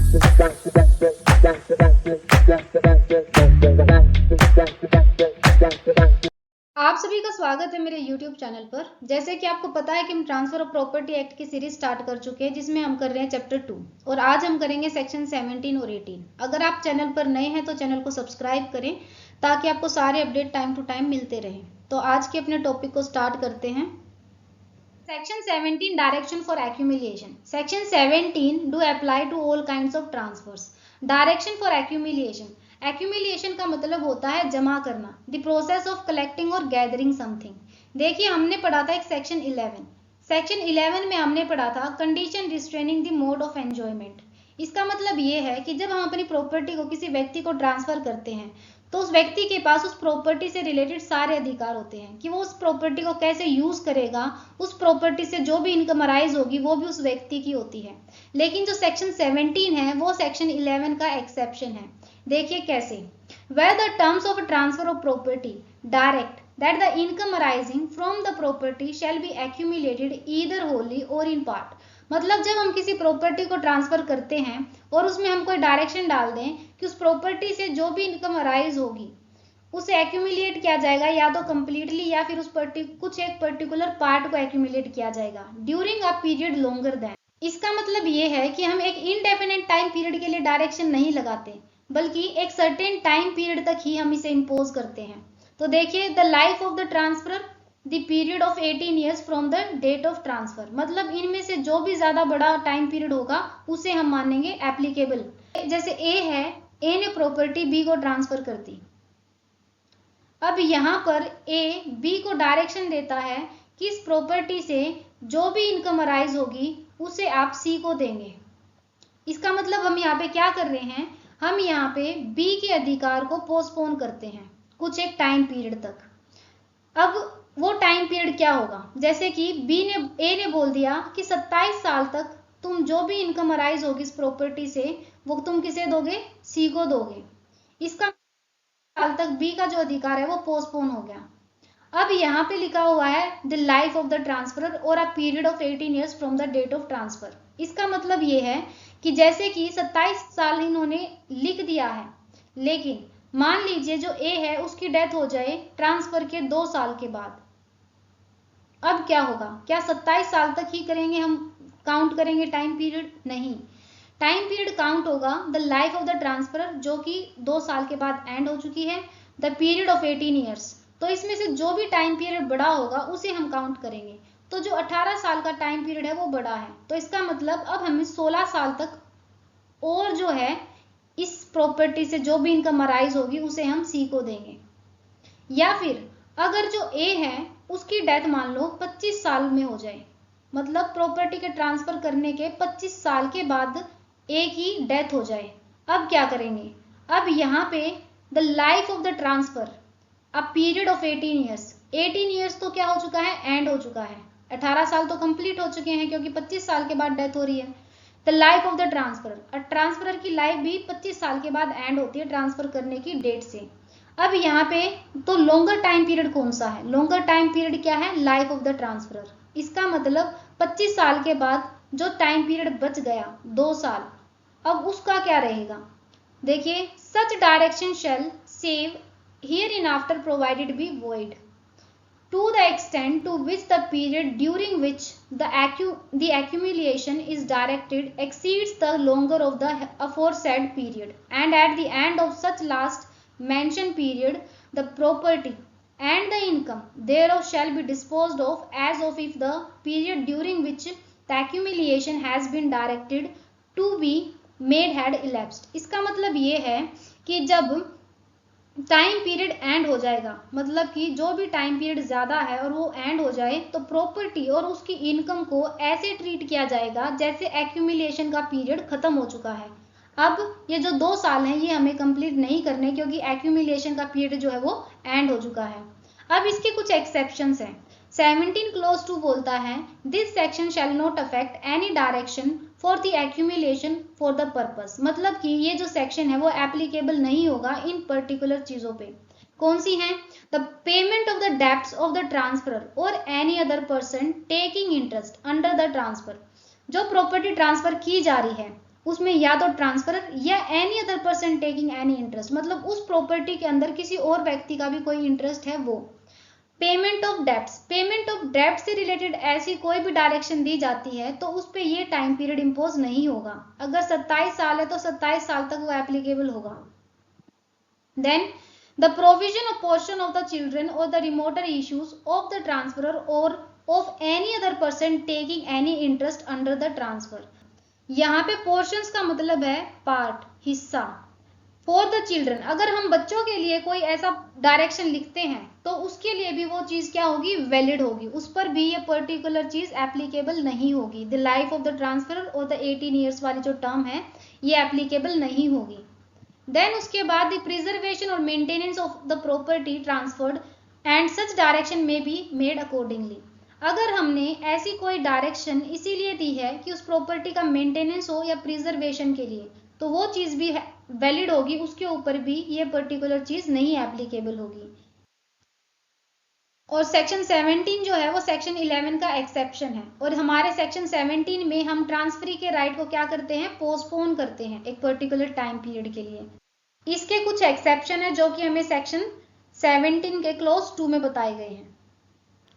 आप सभी का स्वागत है मेरे YouTube चैनल पर। जैसे कि आपको पता है कि हम ट्रांसफर ऑफ प्रॉपर्टी एक्ट की सीरीज स्टार्ट कर चुके हैं, जिसमें हम कर रहे हैं चैप्टर 2 और आज हम करेंगे सेक्शन 17 और 18। अगर आप चैनल पर नए हैं तो चैनल को सब्सक्राइब करें ताकि आपको सारे अपडेट टाइम टू टाइम मिलते रहें। तो आज के अपने टॉपिक को स्टार्ट करते हैं। Section 17 direction for accumulation. Section 17 do apply to all kinds of transfers. Direction for accumulation. Accumulation का मतलब होता है जमा करना, द प्रोसेस ऑफ कलेक्टिंग और गैदरिंग समथिंग। देखिए हमने पढ़ा था एक सेक्शन 11 में हमने पढ़ा था condition restraining the mode of enjoyment. इसका मतलब ये है कि जब हम अपनी प्रॉपर्टी को किसी व्यक्ति को ट्रांसफर करते हैं तो उस व्यक्ति के पास उस प्रॉपर्टी से रिलेटेड सारे अधिकार होते हैं कि वो उस प्रॉपर्टी को कैसे यूज करेगा। उस प्रॉपर्टी से जो भी इनकम अराइज होगी वो भी उस व्यक्ति की होती है। लेकिन जो सेक्शन 17 है वो सेक्शन 11 का एक्सेप्शन है। देखिए कैसे। Where the terms of transfer of property direct that the income arising from the property shall be accumulated either wholly or in part। मतलब जब हम किसी प्रॉपर्टी को ट्रांसफर करते हैं और उसमें हम कोई डायरेक्शन डाल दें कि उस प्रॉपर्टी से जो भी इनकम अराइज होगी उसे एक्यूमुलेट किया जाएगा, या तो कंप्लीटली या फिर उस कुछ एक पर्टिकुलर पार्ट को एक्यूमुलेट किया जाएगा during a period longer than. इसका मतलब ये है कि हम एक इनडेफिनेट टाइम पीरियड के लिए डायरेक्शन नहीं लगाते, बल्कि एक सर्टेन टाइम पीरियड तक ही हम इसे इम्पोज करते हैं। तो देखिए the life of the transfer the period of 18 years from the date of transfer. मतलब इनमें से जो भी ज्यादा बड़ा टाइम पीरियड होगा उसे हम मानेंगे एप्लीकेबल। जैसे ए है, ए ने प्रॉपर्टी बी को ट्रांसफर कर दी। अब यहाँ पर ए बी को डायरेक्शन देता है कि इस प्रॉपर्टी से जो भी इनकम अराइज होगी उसे आप सी को देंगे। इसका मतलब हम यहाँ पे क्या कर रहे हैं, हम यहाँ पे बी के अधिकार को पोस्टपोन करते हैं कुछ एक टाइम पीरियड तक। अब वो टाइम पीरियड क्या होगा, जैसे कि ए ने बोल दिया कि 27 साल तक तुम जो भी इनकम अराइज होगी इस प्रॉपर्टी से वो तुम किसे दोगे, सी को दोगे। इसका साल तक बी का जो अधिकार है वो पोस्टपोन हो गया। अब यहाँ पे लिखा हुआ है the life of the transfer और a period of 18 years from the date of transfer. इसका मतलब ये है कि जैसे कि 27 साल इन्होंने लिख दिया है, लेकिन मान लीजिए जो ए है उसकी डेथ हो जाए ट्रांसफर के 2 साल के बाद। अब क्या होगा, क्या 27 साल तक ही करेंगे हम काउंट करेंगे टाइम पीरियड? नहीं, टाइम पीरियड काउंट होगा the life of the transfer जो कि 2 साल के बाद एंड हो चुकी है, द पीरियड ऑफ 18 ईयर्स। तो इसमें से जो भी टाइम पीरियड बड़ा होगा उसे हम काउंट करेंगे। तो जो 18 साल का टाइम पीरियड है वो बड़ा है, तो इसका मतलब अब हमें 16 साल तक और जो है इस प्रॉपर्टी से जो भी इनकम अराइज होगी उसे हम सी को देंगे। या फिर अगर जो ए है उसकी डेथ मान लो 25 साल में हो जाए, मतलब प्रॉपर्टी के ट्रांसफर करने के 25 साल के बाद ए की डेथ हो जाए। अब क्या करेंगे, अब यहाँ पे the life of the transfer a period of 18 years. 18 years तो क्या हो चुका है, एंड हो चुका है। 18 साल तो कंप्लीट हो चुके हैं क्योंकि 25 साल के बाद डेथ हो रही है। The life of the transfer, transfer की लाइफ भी 25 साल के बाद एंड होती है ट्रांसफर करने की डेट से। अब यहाँ पे तो लॉन्गर टाइम पीरियड कौन सा है, लॉन्गर टाइम पीरियड क्या है, लाइफ ऑफ द ट्रांसफर। इसका मतलब 25 साल के बाद जो टाइम पीरियड बच गया 2 साल, अब उसका क्या रहेगा। देखिए such direction shall save hereinafter provided be void to the extent to which the period during which the accumulation is directed exceeds the longer of the aforesaid period, and at the end of such last mentioned period the property and the income thereof shall be disposed of as of if the period during which the accumulation has been directed to be made had elapsed। इसका मतलब ये है कि जब time period and हो जाएगा, मतलब कि जो भी टाइम पीरियड ज्यादा है और वो एंड हो जाए तो प्रॉपर्टी और उसकी इनकम को ऐसे ट्रीट किया जाएगा जैसे एक्यूमुलेशन का पीरियड खत्म हो चुका है। अब ये जो 2 साल हैं ये हमें कंप्लीट नहीं करने क्योंकि एक्यूमुलेशन का पीरियड जो है वो एंड हो चुका है। अब इसके कुछ एक्सेप्शंस हैं। 17 क्लोज 2 बोलता है this section shall not affect any direction for the accumulation for the purpose. मतलब कि ये जो सेक्शन है वो एप्लीकेबल नहीं होगा इन पर्टिकुलर चीजों पे। कौन सी हैं, the payment of the debts of the transfer और any other person taking interest under the transfer. जो प्रॉपर्टी ट्रांसफर की जा रही है उसमें या तो ट्रांसफरर या any other person taking any interest, मतलब उस प्रॉपर्टी के अंदर किसी और व्यक्ति का भी कोई इंटरेस्ट है वो। Payment of debts, payment of डेब्ट से रिलेटेड ऐसी कोई भी डायरेक्शन दी जाती है तो उस पर ये टाइम पीरियड इंपोज नहीं होगा। अगर 27 साल है तो 27 साल तक वो एप्लीकेबल होगा। Then the provision of portion of the children or the remoter issues of the transferor or of any other person taking any interest under the transfer. यहाँ पे पोर्शंस का मतलब है पार्ट, हिस्सा। फॉर द चिल्ड्रन, अगर हम बच्चों के लिए कोई ऐसा डायरेक्शन लिखते हैं तो उसके लिए भी वो चीज क्या होगी, वैलिड होगी, उस पर भी ये पर्टिकुलर चीज एप्लीकेबल नहीं होगी। The life of the transfer और द 18 ईयर्स वाली जो टर्म है ये एप्लीकेबल नहीं होगी। देन उसके बाद द प्रिजर्वेशन और maintenance of the property transferred and such direction में बी मेड अकॉर्डिंगली। अगर हमने ऐसी कोई डायरेक्शन इसीलिए दी है कि उस प्रॉपर्टी का मेंटेनेंस हो या प्रिजर्वेशन के लिए, तो वो चीज भी वैलिड होगी, उसके ऊपर भी ये पर्टिकुलर चीज नहीं एप्लीकेबल होगी। और सेक्शन 17 जो है वो सेक्शन 11 का एक्सेप्शन है, और हमारे सेक्शन 17 में हम ट्रांसफरी के राइट को क्या करते हैं, पोस्टपोन करते हैं एक पर्टिकुलर टाइम पीरियड के लिए। इसके कुछ एक्सेप्शन है जो कि हमें सेक्शन 17 के क्लॉज 2 में बताए गए हैं।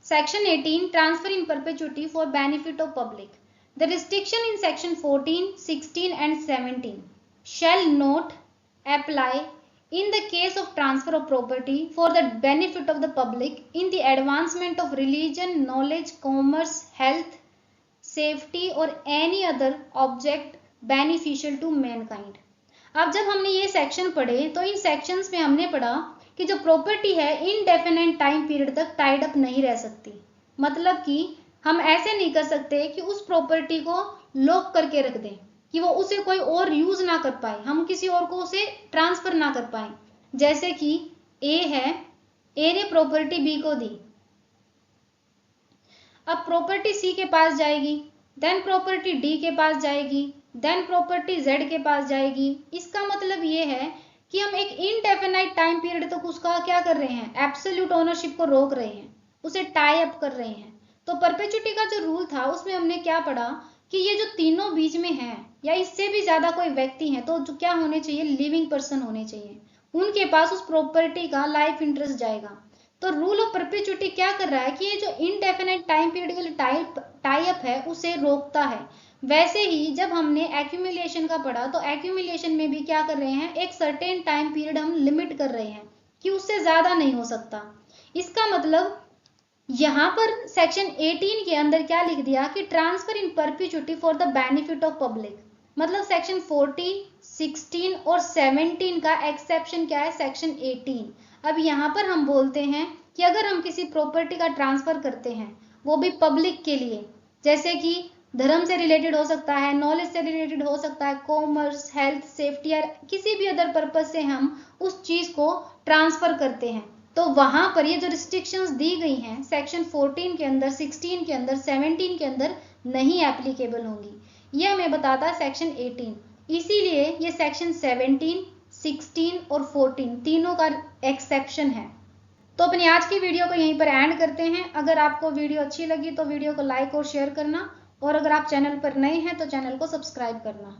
Section 18 transfer in perpetuity for benefit of public. The restriction in section 14, 16 and 17 shall not apply in the case of transfer of property for the benefit of the public in the advancement of religion, knowledge, commerce, health, safety or any other object beneficial to mankind। अब जब हमने ये section पढ़े तो इन sections में हमने पढ़ा कि जो प्रॉपर्टी है इनडेफिनेट टाइम पीरियड तक टाइड अप नहीं रह सकती। मतलब कि हम ऐसे नहीं कर सकते कि उस प्रॉपर्टी को लॉक करके रख दें कि वो उसे कोई और यूज ना कर पाए, हम किसी और को उसे ट्रांसफर ना कर पाए। जैसे कि ए है, ए ने प्रॉपर्टी बी को दी, अब प्रॉपर्टी सी के पास जाएगी, देन प्रॉपर्टी डी के पास जाएगी, देन प्रॉपर्टी जेड के पास जाएगी। इसका मतलब ये है कि हम एक इनडेफिनाइट टाइम पीरियड तक उसका क्या कर रहे हैं, एब्सोल्यूट ओनरशिप को रोक रहे हैं, उसे टाई अप कर रहे हैं। तो परपेचुइटी का जो रूल था उसमें हमने क्या पढ़ा कि ये जो तीनों बीच में हैं या इससे भी ज्यादा कोई व्यक्ति है तो जो क्या होने चाहिए, लिविंग पर्सन होने चाहिए, उनके पास उस प्रॉपर्टी का लाइफ इंटरेस्ट जाएगा। तो रूल ऑफ परपेचुइटी क्या कर रहा है कि ये जो इनडेफिनेट टाइम पीरियड के लिए टाई अप है उसे रोकता है। वैसे ही जब हमने एक्यूमुलेशन का पढ़ा तो एक्यूमुलेशन में भी क्या कर रहे हैं, एक सर्टेन टाइम पीरियड हम लिमिट कर रहे हैं कि उससे ज्यादा नहीं हो सकता। इसका मतलब यहाँ पर सेक्शन 18 के अंदर क्या लिख दिया कि transfer in perpetuity for the benefit of public, मतलब सेक्शन 14, 16 और 17 का एक्सेप्शन क्या है, सेक्शन 18। अब यहाँ पर हम बोलते हैं कि अगर हम किसी प्रॉपर्टी का ट्रांसफर करते हैं वो भी पब्लिक के लिए, जैसे कि धर्म से रिलेटेड हो सकता है, नॉलेज से रिलेटेड हो सकता है, कॉमर्स, हेल्थ, सेफ्टी या किसी भी अदर पर्पज से हम उस चीज को ट्रांसफर करते हैं, तो वहां पर ये जो रिस्ट्रिक्शंस दी गई हैं सेक्शन 14 के अंदर, 16 के अंदर, 17 के अंदर नहीं एप्लीकेबल होंगी। ये हमें बताता है सेक्शन 18। इसीलिए ये सेक्शन 17, 16 और 14 तीनों का एक्सेप्शन है। तो अपनी आज की वीडियो को यहीं पर एंड करते हैं। अगर आपको वीडियो अच्छी लगी तो वीडियो को लाइक और शेयर करना, और अगर आप चैनल पर नए हैं तो चैनल को सब्सक्राइब करना।